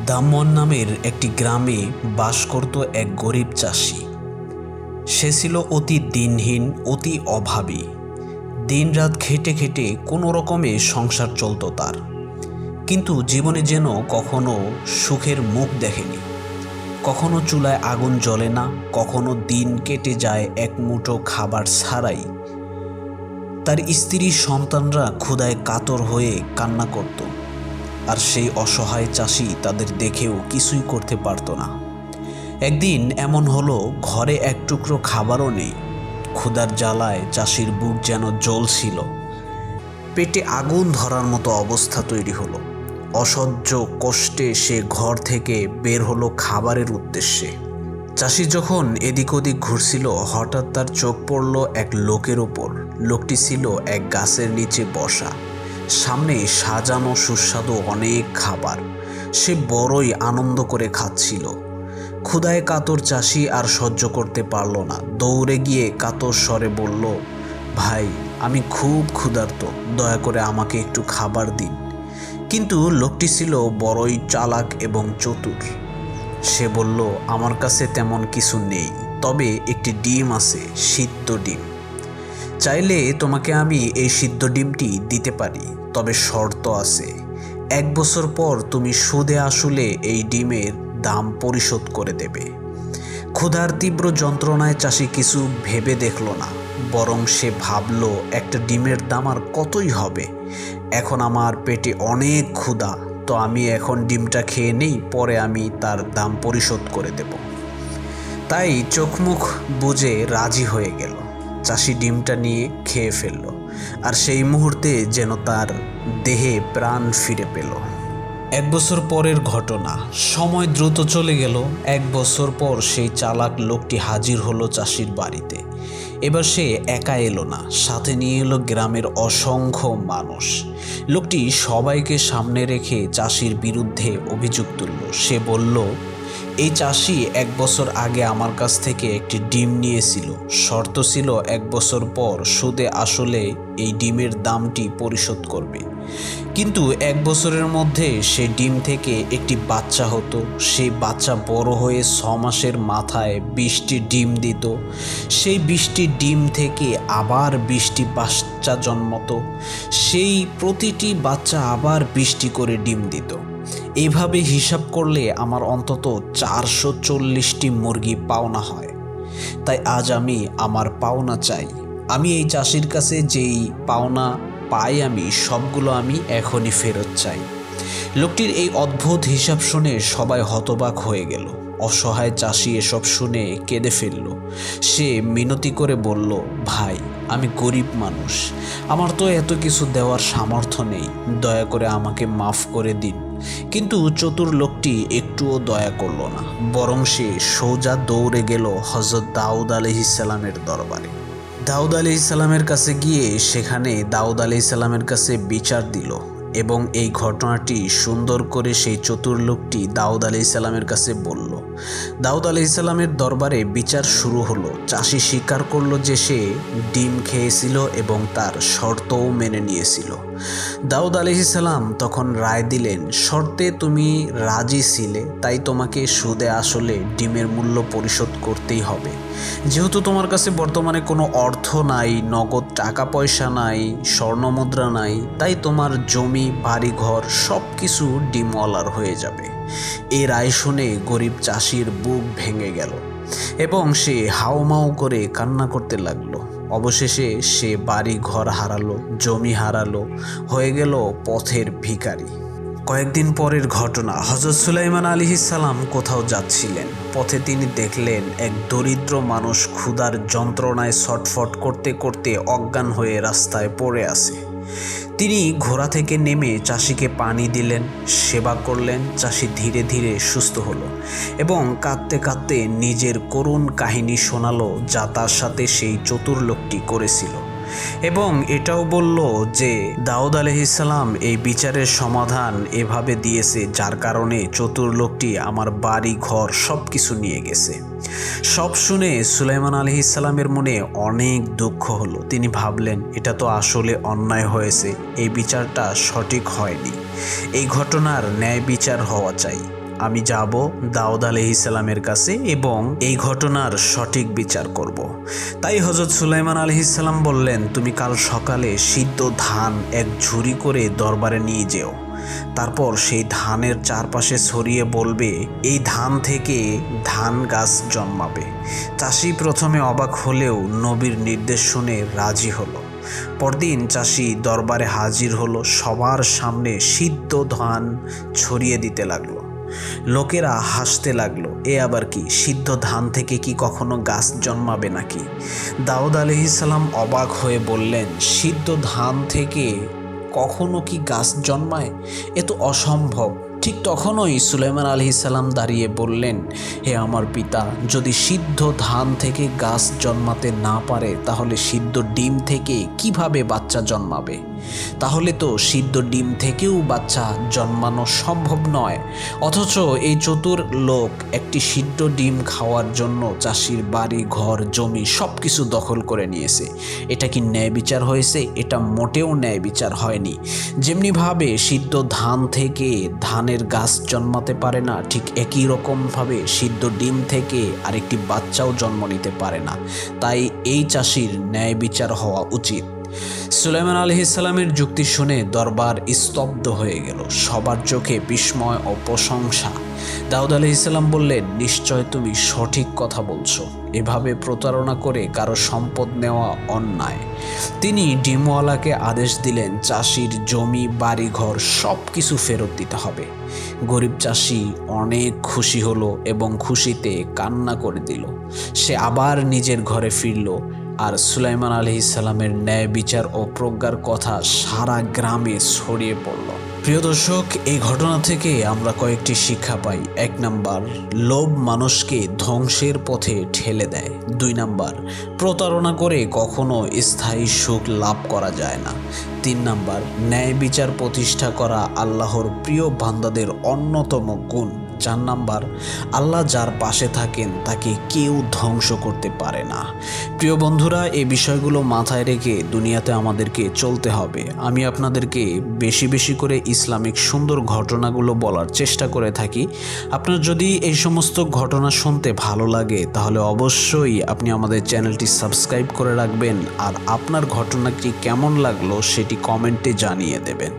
দামন নামের একটি গ্রামে বাস করত এক গরিব চাষি। সে ছিল অতি দিনহীন, অতি অভাবী। দিনরাত খেটে খেটে কোনো রকমে সংসার চলত তার, কিন্তু জীবনে যেন কখনো সুখের মুখ দেখেনি। কখনো চুলায় আগুন জ্বলে না, কখনো দিন কেটে যায় এক মুঠো খাবার ছাড়াই। তার স্ত্রী সন্তানরা ক্ষুধায় কাতর হয়ে কান্না করত, আর সেই অসহায় চাষি তাদের দেখেও কিছুই করতে পারত না। একদিন এমন হলো, ঘরে এক টুকরো খাবারও নেই। ক্ষুধার জ্বালায় চাষির বুক যেন জ্বলছিল। পেটে আগুন ধরার মতো অবস্থা তৈরি হলো। অসহ্য কষ্টে সে ঘর থেকে বের হলো খাবারের উদ্দেশ্যে। চাষি যখন এদিক ওদিক ঘুরছিল, হঠাৎ তার চোখ পড়ল এক লোকের ওপর। লোকটি ছিল এক গাছের নিচে বসা, সামনে সাজানো সুস্বাদু অনেক খাবার। সে বড়ই আনন্দ করে খাচ্ছিল। ক্ষুধায় কাতর চাষি আর সহ্য করতে পারল না, দৌড়ে গিয়ে কাতর স্বরে বলল, ভাই, আমি খুব ক্ষুধার্ত, দয়া করে আমাকে একটু খাবার দিন। কিন্তু লোকটি ছিল বড়ই চালাক এবং চতুর। সে বলল, আমার কাছে তেমন কিছু নেই, তবে একটি ডিম আছে, সিদ্ধ ডিম। চাইলে তোমাকে আমি এই সিদ্ধ ডিমটি দিতে পারি, তবে শর্ত আছে। 1 বছর পর তুমি সুদে আসলে এই ডিমের দাম পরিশোধ করে দেবে। ক্ষুধার তীব্র যন্ত্রণায় চাষি কিছু ভেবে দেখল না, বরং সে ভাবল, একটা ডিমের দাম আর কতই হবে। এখন আমার পেটে অনেক ক্ষুধা, তো আমি এখন ডিমটা খেয়ে নেই, পরে আমি তার দাম পরিশোধ করে দেব। তাই চোখ মুখ বুজে রাজি হয়ে গেল। চাষি ডিমটা নিয়ে খেয়ে ফেলল, আর সেই মুহূর্তে যেন তার দেহে প্রাণ ফিরে পেল। 1 বছর পরের ঘটনা। সময় দ্রুত চলে গেল। 1 বছর পর সেই চালাক লোকটি হাজির হলো চাষির বাড়িতে। এবার সে একা এলো না, সাথে নিয়ে এলো গ্রামের অসংখ্য মানুষ। লোকটি সবাইকে সামনে রেখে চাষির বিরুদ্ধে অভিযোগ তুলল। সে বলল, এই চাষি 1 বছর আগে আমার কাছ থেকে একটি ডিম নিয়েছিল। শর্ত ছিল 1 বছর পর সুদে আসলে এই ডিমের দামটি পরিশোধ করবে। কিন্তু 1 বছরের মধ্যে সেই ডিম থেকে একটি বাচ্চা হতো। সেই বাচ্চা বড় হয়ে 6 মাসের মাথায় 20টি ডিম দিত। সেই 20টি ডিম থেকে আবার 20টি বাচ্চা জন্মতো। সেই প্রতিটি বাচ্চা আবার 20টি করে ডিম দিত। এইভাবে হিসাব করলে আমার অন্তত 440টি মুরগি পাওনা হয়। তাই আজ আমি আমার পাওনা চাই। আমি এই চাষির কাছে যেই পাওনা পাই, আমি সবগুলো আমি এখনই ফেরত চাই। লোকটির এই অদ্ভুত হিসাব শুনে সবাই হতবাক হয়ে গেল। অসহায় চাষি এসব শুনে কেঁদে ফেলল। সে মিনতি করে বলল, ভাই, আমি গরিব মানুষ, আমার তো এত কিছু দেওয়ার সামর্থ্য নেই, দয়া করে আমাকে মাফ করে দিন। কিন্তু চতুর লোকটি একটুও দয়া করল না, বরং সে সোজা দৌড়ে গেল হযরত দাউদ আলাইহিসসালামের দরবারে। দাউদ আলাইহিসসালামের কাছে গিয়ে সেখানে দাউদ আলাইহিসসালামের কাছে বিচার দিল, এবং এই ঘটনাটি সুন্দর করে সেই চতুর লোকটি দাউদ আলাইহিসসালামের কাছে বলল। দাউদ আলাইহিসসালামের দরবারে বিচার শুরু হলো। চাষি স্বীকার করলো যে সে ডিম খেয়েছিল এবং তার শর্তও মেনে নিয়েছিল। দাউদ আলাইহিসসালাম তখন রায় দিলেন, শর্তে তুমি রাজি ছিলে, তাই তোমাকে সুদে আসলে ডিমের মূল্য পরিশোধ করতেই হবে। যেহেতু তোমার কাছে বর্তমানে কোনো অর্থ নাই, নগদ টাকা পয়সা নাই, স্বর্ণমুদ্রা নাই, তাই তোমার জমি, বাড়িঘর সব কিছু ডিমওয়ালার হয়ে যাবে। এই রায় শুনে গরিব চাষির বুক ভেঙে গেল এবং সে হাউমাউ করে কান্না করতে লাগলো। অবশেষে সে বাড়ি ঘর হারালো, জমি হারালো, হয়ে গেল পথের ভিখারি। কয়েকদিন পরের ঘটনা। হযরত সুলাইমান আলাইহিসসালাম কোথাও যাচ্ছিলেন। পথে তিনি দেখলেন এক দরিদ্র মানুষ ক্ষুধার যন্ত্রণায় ছটফট করতে করতে অজ্ঞান হয়ে রাস্তায় পড়ে আছে। তিনি ঘোড়া থেকে নেমে চাষিকে পানি দিলেন, সেবা করলেন। চাষি ধীরে ধীরে সুস্থ হলো এবং কাঁদতে কাঁদতে নিজের করুণ কাহিনী শোনালো, যা তার সাথে সেই চতুর লোকটি করেছিল। এবং এটাও বলল যে দাউদ আলাইহিসসালাম এই বিচারের সমাধান এভাবে দিয়েছে, যার কারণে চতুর লোকটি আমার বাড়ি ঘর সব কিছু নিয়ে গেছে। সব শুনে সুলাইমান আলাইহিসসালামের মনে অনেক দুঃখ হলো। তিনি ভাবলেন, এটা তো আসলে অন্যায় হয়েছে, এই বিচারটা সঠিক হয়নি, এই ঘটনার ন্যায় বিচার হওয়া চাই। আমি যাব দাউদ আলাইহিসসালামের কাছে এবং এই ঘটনার সঠিক বিচার করব। তাই হযরত সুলাইমান আলাইহিসসালাম বললেন, তুমি কাল সকালে সিদ্ধ ধান এক ঝুড়ি করে দরবারে নিয়ে যেও। তারপর সেই ধানের চারপাশে ছড়িয়ে বলবে, এই ধান থেকে ধান গাছ জন্মাবে। চাষি প্রথমে অবাক হলেও নবীর নির্দেশ শুনে রাজি হলো। পরদিন চাষি দরবারে হাজির হলো, সবার সামনে সিদ্ধ ধান ছড়িয়ে দিতে লাগলো। লোকেরা হাসতে লাগলো, এ আবার কি, সিদ্ধ ধান থেকে কি কখনো গাছ জন্মাবে নাকি? দাউদ আলাইহিসসালাম অবাক হয়ে বললেন, সিদ্ধ ধান থেকে কখনো কি গাছ জন্মায়? এ তো অসম্ভব। ঠিক তখনই সুলাইমান আলাইহিসসালাম দাঁড়িয়ে বললেন, হে আমার পিতা, যদি সিদ্ধ ধান থেকে গাছ জন্মাতে না পারে তাহলে সিদ্ধ ডিম থেকে কিভাবে বাচ্চা জন্মাবে? তাহলে তো সিদ্ধ ডিম থেকেও বাচ্চা জন্মানো সম্ভব নয়। অথচ এই চতুর লোক একটি সিদ্ধ ডিম খাওয়ার জন্য চাষির বাড়ি, ঘর, জমি সব কিছু দখল করে নিয়েছে। এটা কি ন্যায় বিচার হয়েছে? এটা মোটেও ন্যায় বিচার হয়নি। যেমনিভাবে সিদ্ধ ধান থেকে ধানের গাছ জন্মাতে পারে না, ঠিক একই রকমভাবে সিদ্ধ ডিম থেকে আরেকটি বাচ্চাও জন্ম নিতে পারে না। তাই এই চাষির ন্যায় বিচার হওয়া উচিত। সুলাইমান আলাইহিসসালামের যুক্তি শুনে দরবার স্তব্ধ হয়ে গেল। সবার চোখে বিস্ময় ও প্রশংসা। দাউদ আলাইহিসসালাম বললেন, নিশ্চয় তুমি সঠিক কথা বলছো। এভাবে প্রতারণা করে কারো সম্পদ নেওয়া অন্যায়। তিনি ডিমওয়ালাকে আদেশ দিলেন, চাষির জমি, বাড়িঘর সব কিছু ফেরত দিতে হবে। গরিব চাষি অনেক খুশি হলো এবং খুশিতে কান্না করে দিল। সে আবার নিজের ঘরে ফিরল। আর সুলাইমান আলাইহিসসালামের ন্যায় বিচার ও প্রজ্ঞার কথা সারা গ্রামে ছড়িয়ে পড়ল। প্রিয় দর্শক, এই ঘটনা থেকে আমরা কয়েকটি শিক্ষা পাই। 1 নাম্বার, লোভ মানুষকে ধ্বংসের পথে ঠেলে দেয়। 2 নাম্বার, প্রতারণা করে কখনো স্থায়ী সুখ লাভ করা যায় না। 3 নাম্বার, ন্যায় বিচার প্রতিষ্ঠা করা আল্লাহর প্রিয় বান্দাদের অন্যতম গুণ। 4 নাম্বার, আল্লাহ যার পাশে থাকেন তাকে কেউ ধ্বংস করতে পারে না। প্রিয় বন্ধুরা, এই বিষয়গুলো মাথায় রেখে দুনিয়াতে আমাদেরকে চলতে হবে। আমি আপনাদেরকে বেশি বেশি করে ইসলামিক সুন্দর ঘটনাগুলো বলার চেষ্টা করে থাকি। আপনার যদি এই সমস্ত ঘটনা শুনতে ভালো লাগে তাহলে অবশ্যই আপনি আমাদের চ্যানেলটি সাবস্ক্রাইব করে রাখবেন আর আপনার ঘটনাটি কেমন লাগলো সেটি কমেন্টে জানিয়ে দেবেন।